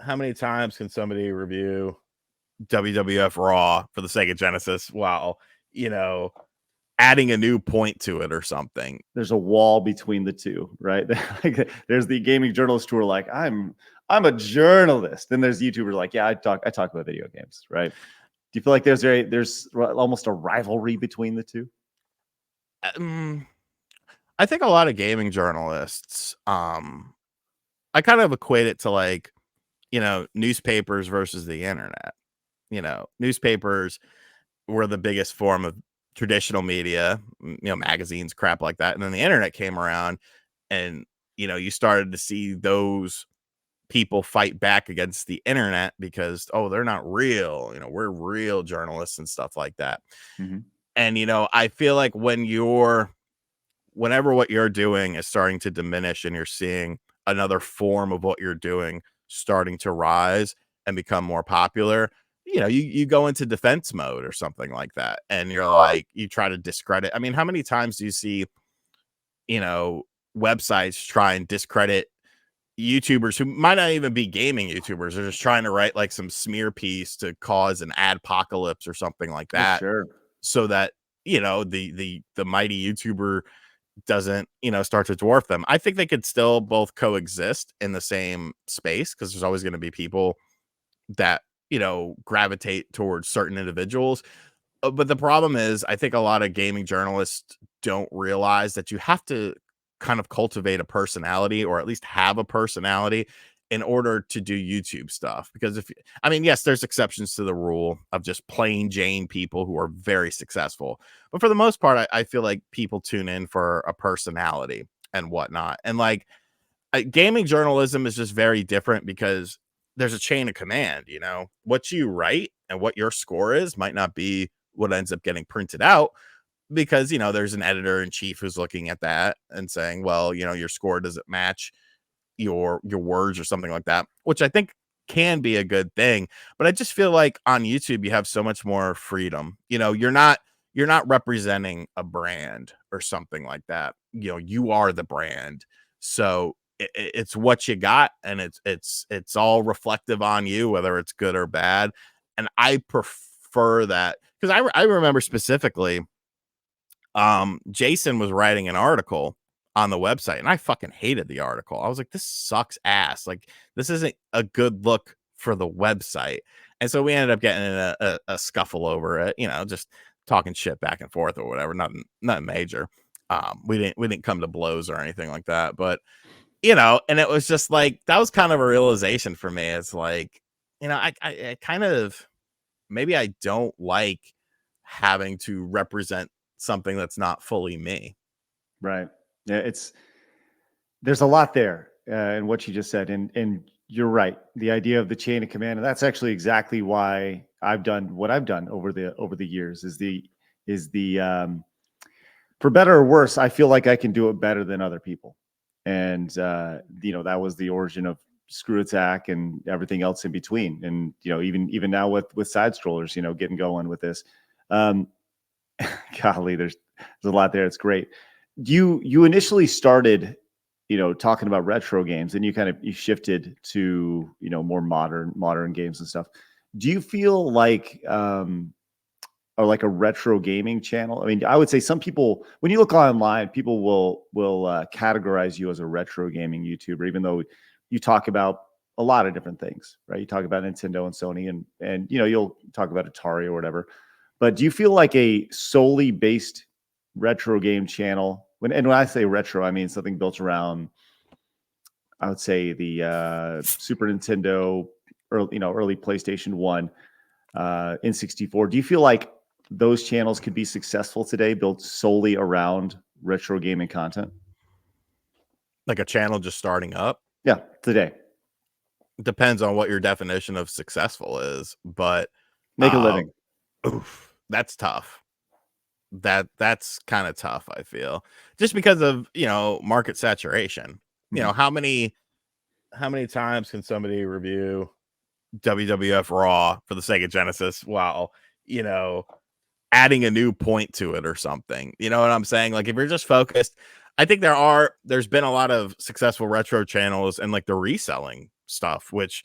how many times can somebody review WWF Raw for the Sega Genesis while, you know, adding a new point to it or something? There's a wall between the two, right? Like, there's the gaming journalists who are like, I'm a journalist. Then there's YouTubers like, yeah, I talk about video games, right? Do you feel like there's almost a rivalry between the two? I think a lot of gaming journalists, I kind of equate it to like, newspapers versus the internet. Newspapers were the biggest form of traditional media, magazines, crap like that. And then the internet came around and, you started to see those people fight back against the internet because, oh, they're not real. We're real journalists and stuff like that. Mm-hmm. And, I feel like whenever what you're doing is starting to diminish and you're seeing another form of what you're doing starting to rise and become more popular, you go into defense mode or something like that. And you're like, you try to discredit. I mean, how many times do you see, websites try and discredit YouTubers who might not even be gaming YouTubers? They're just trying to write like some smear piece to cause an adpocalypse or something like that. Sure. So that, the mighty YouTuber doesn't, start to dwarf them. I think they could still both coexist in the same space because there's always going to be people that, gravitate towards certain individuals. But the problem is, I think a lot of gaming journalists don't realize that you have to kind of cultivate a personality, or at least have a personality, in order to do YouTube stuff. Because yes, there's exceptions to the rule of just plain Jane people who are very successful. But for the most part, I feel like people tune in for a personality and whatnot. And like gaming journalism is just very different because there's a chain of command. What you write and what your score is might not be what ends up getting printed out, because there's an editor in chief who's looking at that and saying, well, your score doesn't match your words or something like that, which I think can be a good thing. But I just feel like on YouTube you have so much more freedom. You're not representing a brand or something like that. You are the brand. So it's what you got, and it's all reflective on you, whether it's good or bad. And I prefer that because I remember specifically, Jason was writing an article on the website and I fucking hated the article. I was like, this sucks ass. Like, this isn't a good look for the website. And so we ended up getting in a scuffle over it, just talking shit back and forth or whatever. Nothing major. We didn't come to blows or anything like that, but and it was just like, that was kind of a realization for me. It's like, I kind of, maybe I don't like having to represent something that's not fully me. Right. Yeah, there's a lot there in what you just said, and you're right. The idea of the chain of command, and that's actually exactly why I've done what I've done over the years. Is the for better or worse, I feel like I can do it better than other people, and that was the origin of Screw Attack and everything else in between, and even now with side strollers, getting going with this. Golly, there's a lot there. It's great. You initially started, talking about retro games, and you shifted to, more modern games and stuff. Do you feel like, or like a retro gaming channel? I mean, I would say some people, when you look online, people will categorize you as a retro gaming YouTuber, even though you talk about a lot of different things, right? You talk about Nintendo and Sony, and you'll talk about Atari or whatever. But do you feel like a solely based retro game channel, when I say retro, I mean something built around, I would say, the Super Nintendo, early PlayStation 1, N64. Do you feel like those channels could be successful today, built solely around retro gaming content? Like a channel just starting up? Yeah, today. Depends on what your definition of successful is, but make a living. Oof, that's tough. That's kind of tough, I feel, just because of market saturation. How many times can somebody review WWF Raw for the Sega Genesis while adding a new point to it or something? You know what I'm saying? Like, if you're just focused, I think there's been a lot of successful retro channels and like the reselling stuff, which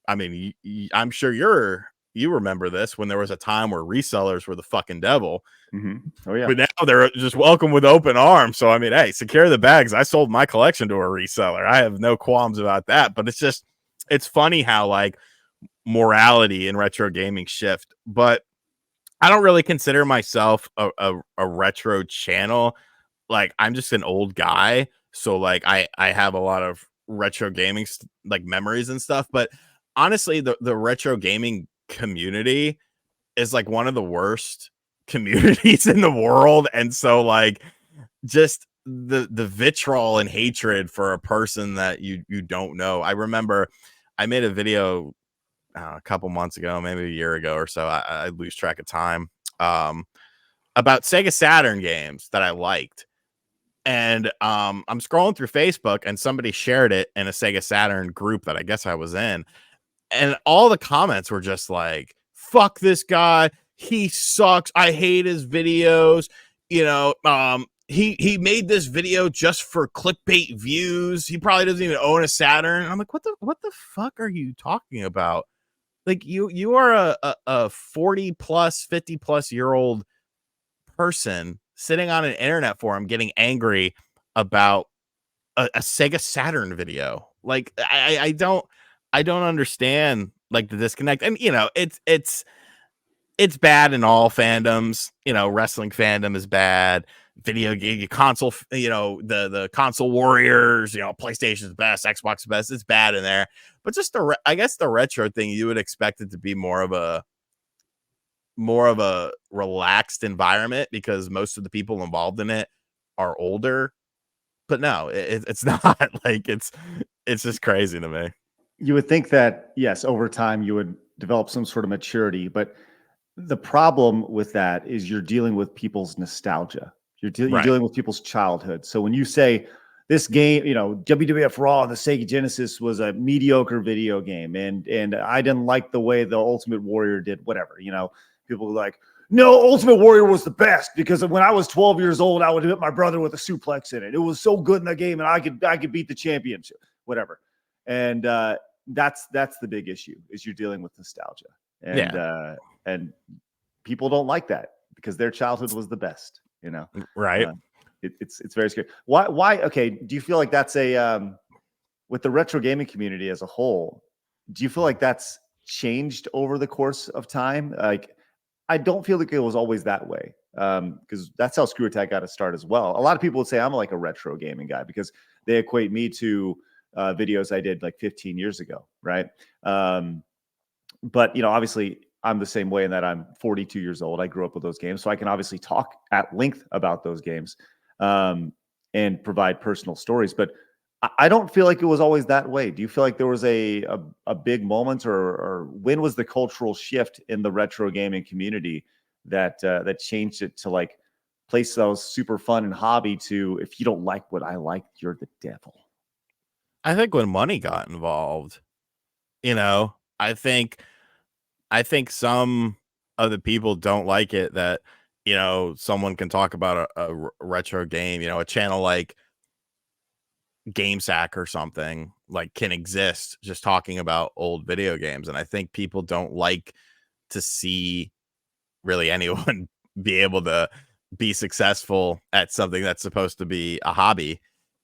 I mean, I'm sure you remember this when there was a time where resellers were the fucking devil. Oh yeah. But now they're just welcome with open arms. So I mean, hey, secure the bags. I sold my collection to a reseller. I have no qualms about that. But it's funny how like morality in retro gaming shift. But I don't really consider myself a retro channel. Like I'm just an old guy, so like I have a lot of retro gaming like memories and stuff. But honestly, the retro gaming community is like one of the worst communities in the world, and so like just the vitriol and hatred for a person that you don't know. I remember I made a video a couple months ago, maybe a year ago or so. I lose track of time. Um, about Sega Saturn games that I liked. And I'm scrolling through Facebook and somebody shared it in a Sega Saturn group that I guess I was in. And all the comments were just like, fuck this guy. He sucks. I hate his videos. He made this video just for clickbait views. He probably doesn't even own a Saturn. I'm like, what the fuck are you talking about? Like you are a 40 plus 50 plus year old person sitting on an internet forum getting angry about a Sega Saturn video. Like I don't understand like the disconnect. And it's bad in all fandoms. Wrestling fandom is bad. Video game console, the console warriors, PlayStation's best, Xbox's best. It's bad in there. But just I guess the retro thing, you would expect it to be more of a relaxed environment because most of the people involved in it are older. But no, it's not. Like it's just crazy to me. You would think that, yes, over time you would develop some sort of maturity, but the problem with that is you're dealing with people's nostalgia. You're Right. dealing with people's childhood. So when you say this game, WWF Raw on the Sega Genesis was a mediocre video game, and I didn't like the way the Ultimate Warrior did whatever, people were like, no, Ultimate Warrior was the best because when I was 12 years old, I would hit my brother with a suplex in it. It was so good in the game, and I could beat the championship, whatever. And that's the big issue is you're dealing with nostalgia, and Yeah. and people don't like that because their childhood was the best. Right. It's very scary. Why? Okay, do you feel like that's with the retro gaming community as a whole? Do you feel like that's changed over the course of time? Like, I don't feel like it was always that way because that's how Screw Attack got a start as well. A lot of people would say I'm like a retro gaming guy because they equate me to videos I did like 15 years ago, right? But obviously I'm the same way in that I'm 42 years old. I grew up with those games, so I can obviously talk at length about those games and provide personal stories. But I don't feel like it was always that way. Do you feel like there was a big moment, or when was the cultural shift in the retro gaming community that changed it to like place those super fun and hobby to if you don't like what I like, you're the devil? I think when money got involved, you know, I think I think some of the people don't like it that, someone can talk about a retro game, a channel like GameSack or something like can exist just talking about old video games. And I think people don't like to see really anyone be able to be successful at something that's supposed to be a hobby.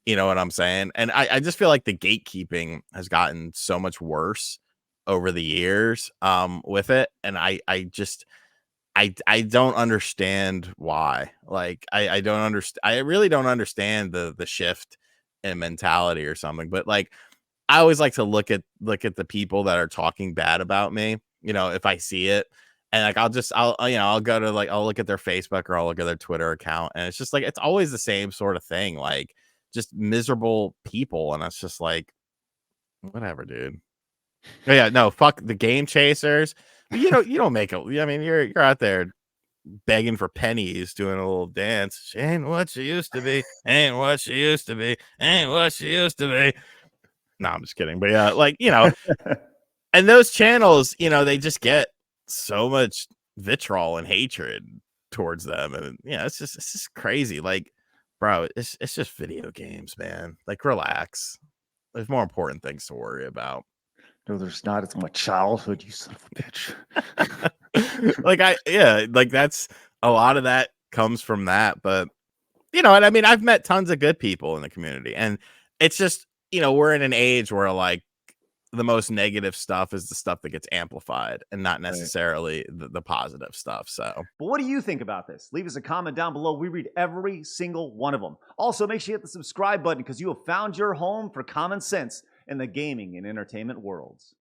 You know what I'm saying? And I just feel like the gatekeeping has gotten so much worse over the years with it. And I don't understand why. Like I don't understand. I really don't understand the shift in mentality or something. But like I always like to look at the people that are talking bad about me, if I see it. And like I'll go to like I'll look at their Facebook or I'll look at their Twitter account and it's just like it's always the same sort of thing, like just miserable people. And it's just like, whatever, dude. Oh, yeah, no, fuck the game chasers. But you don't make it. I mean, you're out there begging for pennies, doing a little dance. She ain't what she used to be. Ain't what she used to be. Ain't what she used to be. No, I'm just kidding. But yeah, like, and those channels, they just get so much vitriol and hatred towards them. And it's just crazy. Like, bro, it's just video games, man. Like, relax. There's more important things to worry about. No, there's not. It's my childhood, you son of a bitch. Like that's a lot of that comes from that. But you know, and I mean, I've met tons of good people in the community, and it's just, you know, we're in an age where like the most negative stuff is the stuff that gets amplified and not Right. necessarily the positive stuff. So But what do you think about this? Leave us a comment down below. We read every single one of them. Also, make sure you hit the subscribe button because you have found your home for common sense in the gaming and entertainment worlds.